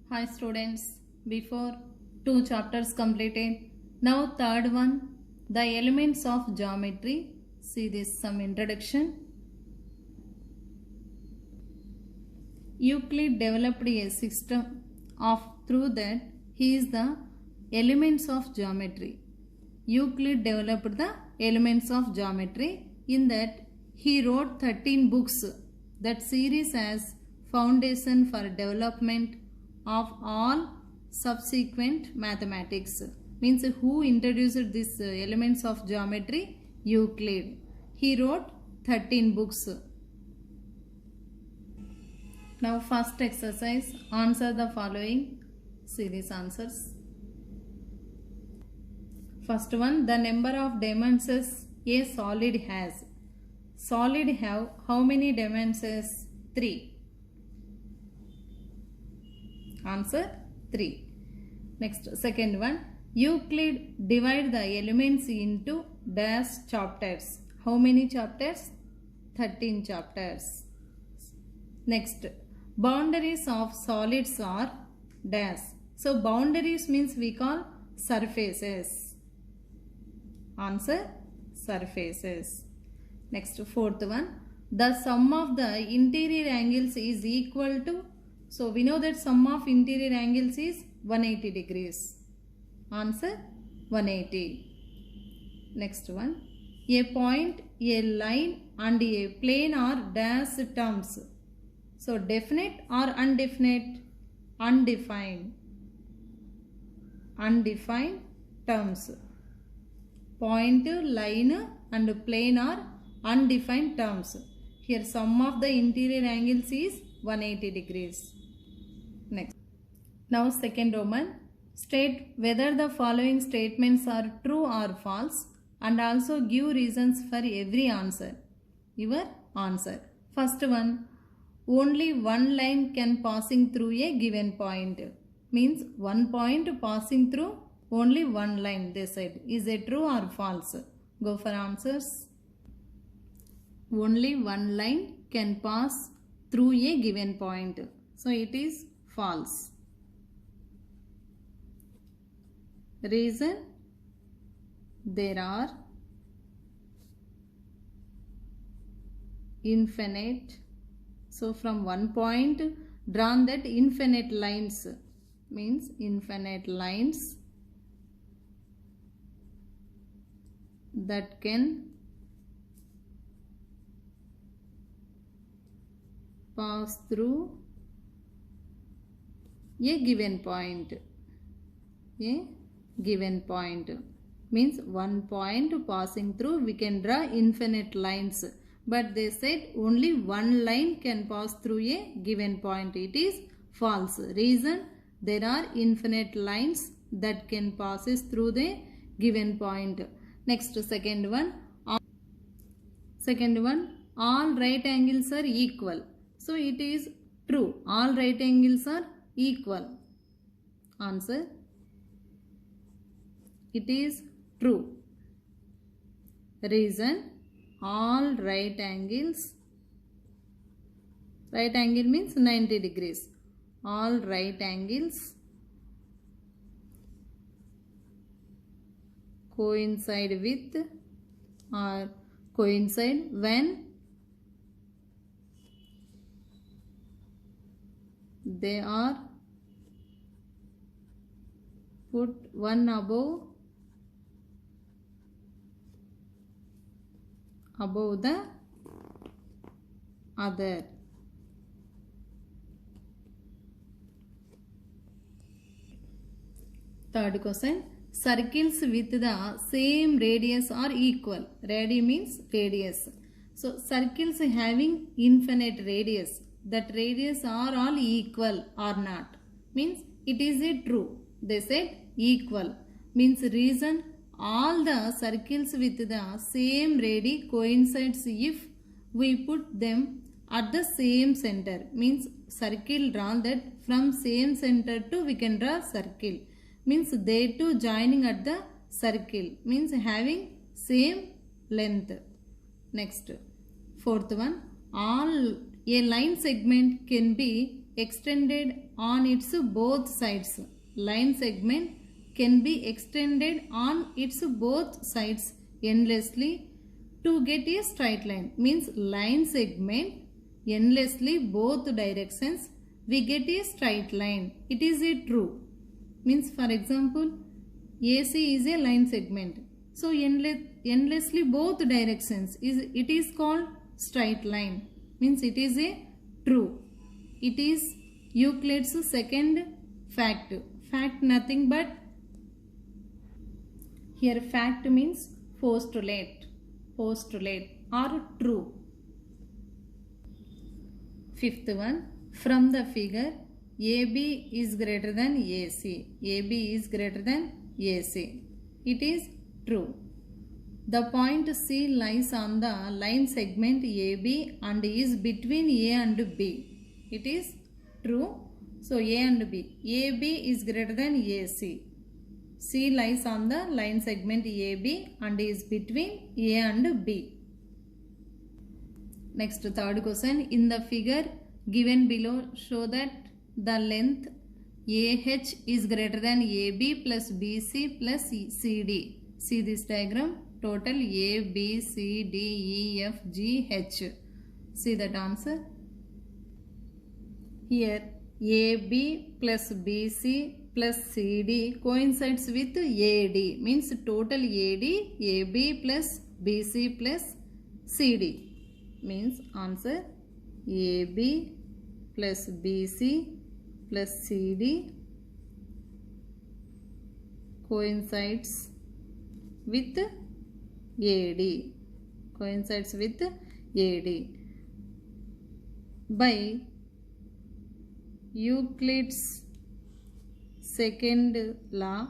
Hi students, before two chapters completed, now third one, the elements of geometry. See this some introduction. Euclid developed a system of through that he is the elements of geometry. Euclid developed the elements of geometry. In that he wrote 13 books. That series as foundation for development of all subsequent mathematics. Means who introduced these elements of geometry? Euclid. He wrote 13 books. Now first exercise, answer the following series answers. First one, the number of dimensions a solid has. Solid have how many dimensions? 3. Answer 3. Next, second one, Euclid divide the elements into dash chapters. How many chapters? 13 chapters. Next, boundaries of solids are dash. So boundaries means we call surfaces. Answer surfaces. Next, fourth one, the sum of the interior angles is equal to. So we know that sum of interior angles is 180 degrees. Answer 180. Next one, a point, a line and a plane are dash terms. So definite or undefinite? Undefined. Undefined terms. Point, line and plane are undefined terms. Here sum of the interior angles is 180 degrees. Next. Now second Roman, state whether the following statements are true or false and also give reasons for every answer. Your answer. First one, only one line can passing through a given point. Means one point passing through only one line, they said. Is it true or false? Go for answers. Only one line can pass through a given point. So it is false. Reason, there are infinite. So from one point drawn that infinite lines, means infinite lines that can pass through a given point. A given point means one point passing through, we can draw infinite lines. But they said only one line can pass through a given point. It is false. Reason, there are infinite lines that can passes through the given point. Next, second one, all right angles are equal. So it is true. All right angles are equal. Answer, it is true. Reason, all right angles, right angle means 90 degrees. All right angles coincide with or coincide when they are put one above the other. Third question, circles with the same radius are equal. Radii means radius. So circles having infinite radius, that radius are all equal or not? Means it is a true. They said equal. Means reason, all the circles with the same radii coincides if we put them at the same center. Means circle drawn that from same center to we can draw circle. Means they two joining at the circle. Means having same length. Next, fourth one, all a line segment can be extended on its both sides. Line segment can be extended on its both sides endlessly to get a straight line. Means line segment endlessly both directions we get a straight line. It is a true. Means for example AC is a line segment. So endlessly both directions it is called straight line. Means it is a true. It is Euclid's second fact. Fact nothing but here fact means postulate or true. Fifth one, from the figure AB is greater than AC. AB is greater than AC. It is true. The point C lies on the line segment AB and is between A and B. It is true. So A and B. AB is greater than AC. C lies on the line segment AB and is between A and B. Next, third question. In the figure given below, show that the length AH is greater than AB plus BC plus CD. See this diagram. Total A, B, C, D, E, F, G, H. See that answer. Here AB plus BC plus CD coincides with AD. Means total AD, AB plus BC plus CD. Means answer AB plus BC plus CD coincides with AD. Coincides with AD. By Euclid's second law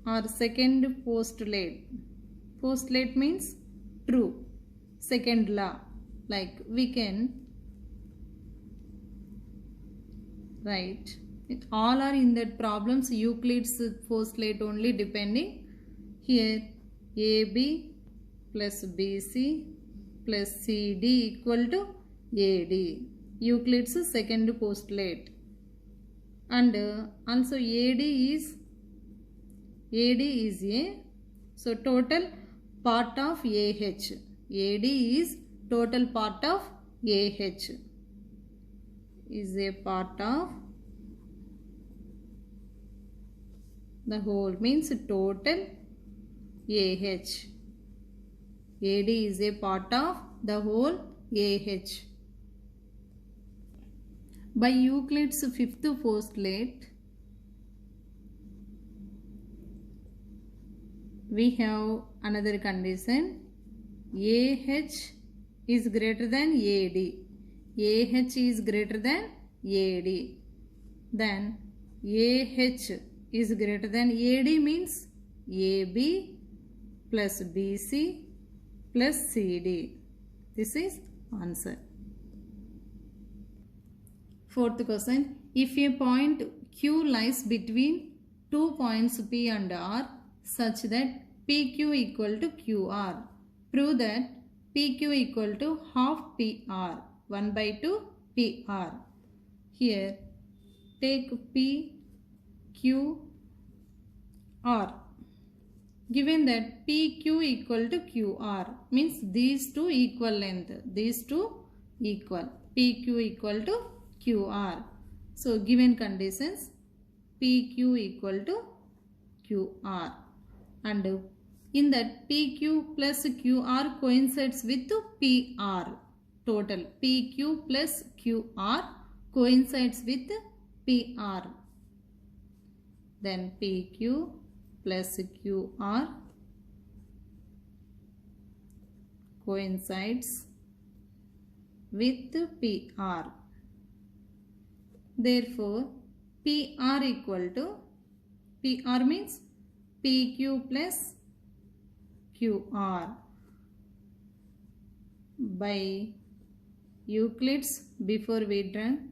or second postulate. Postulate means true. Second law. Like we can write. All are in that problems Euclid's postulate only depending. Here AB plus BC plus CD equal to AD. Euclid's second postulate. And also AD is A. So total part of AH. AD is total part of AH. Is a part of the whole. Means total AH. AD is a part of the whole AH. By Euclid's fifth postulate, we have another condition. AH is greater than AD. AH is greater than AD. Then AH is greater than AD means AB plus BC plus CD. This is answer. Fourth question. If a point Q lies between 2 points P and R such that PQ equal to QR, prove that PQ equal to half PR, 1 by 2 PR. Here take P, Q, R. Given that PQ equal to QR means these two equal length. These two equal. PQ equal to QR. So given conditions PQ equal to QR. And in that PQ plus QR coincides with PR. Total PQ plus QR coincides with PR. Then PQ plus QR coincides with PR. Therefore, PR equal to, PR means PQ plus QR. By Euclid's, before we done,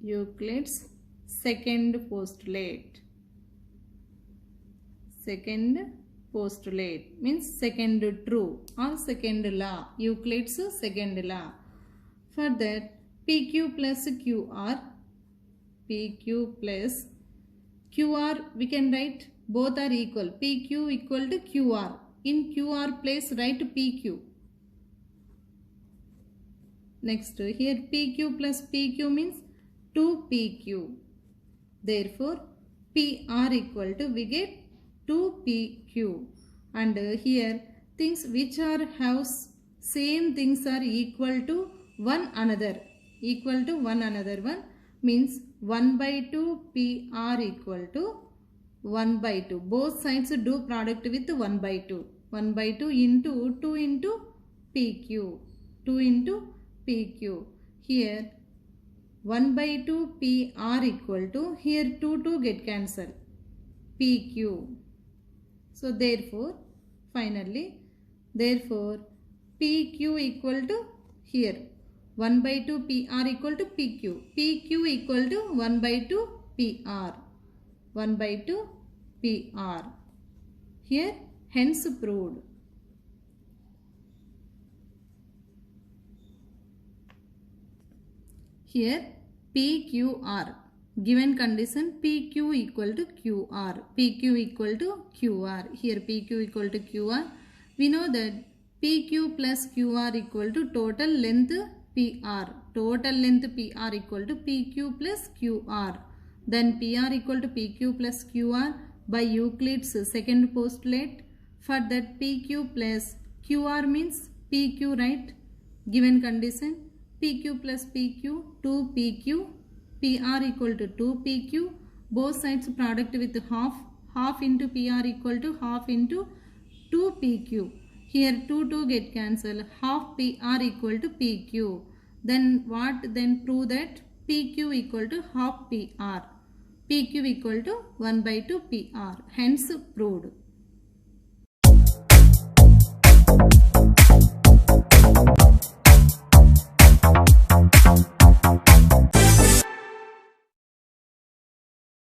Euclid's second postulate. Second postulate means second true or second law, Euclid's second law. For that, PQ plus QR, PQ plus QR, we can write both are equal. PQ equal to QR. In QR place write PQ. Next, here PQ plus PQ means 2PQ. Therefore, PR equal to, we get 2PQ. And here things which are house, same things are equal to one another. Equal to one another one means 1 by 2 PR equal to 1 by 2. Both sides do product with 1 by 2. 1 by 2 into 2 into PQ. 2 into PQ. Here 1 by 2 PR equal to, here 2 get cancelled, PQ. So therefore, finally, therefore PQ equal to, here 1 by 2 PR equal to PQ. PQ equal to 1 by 2 PR. 1 by 2 PR. Here hence proved. Here PQR, given condition PQ equal to QR, PQ equal to QR, here PQ equal to QR, we know that PQ plus QR equal to total length PR, total length PR equal to PQ plus QR, then PR equal to PQ plus QR by Euclid's second postulate. For that PQ plus QR means PQ, right? Given condition PQ plus PQ, 2PQ, PR equal to 2PQ, both sides product with half, half into PR equal to half into 2PQ. Here 2 get cancelled, half PR equal to PQ. Then what? Then prove that PQ equal to half PR. PQ equal to 1 by 2 PR. Hence proved.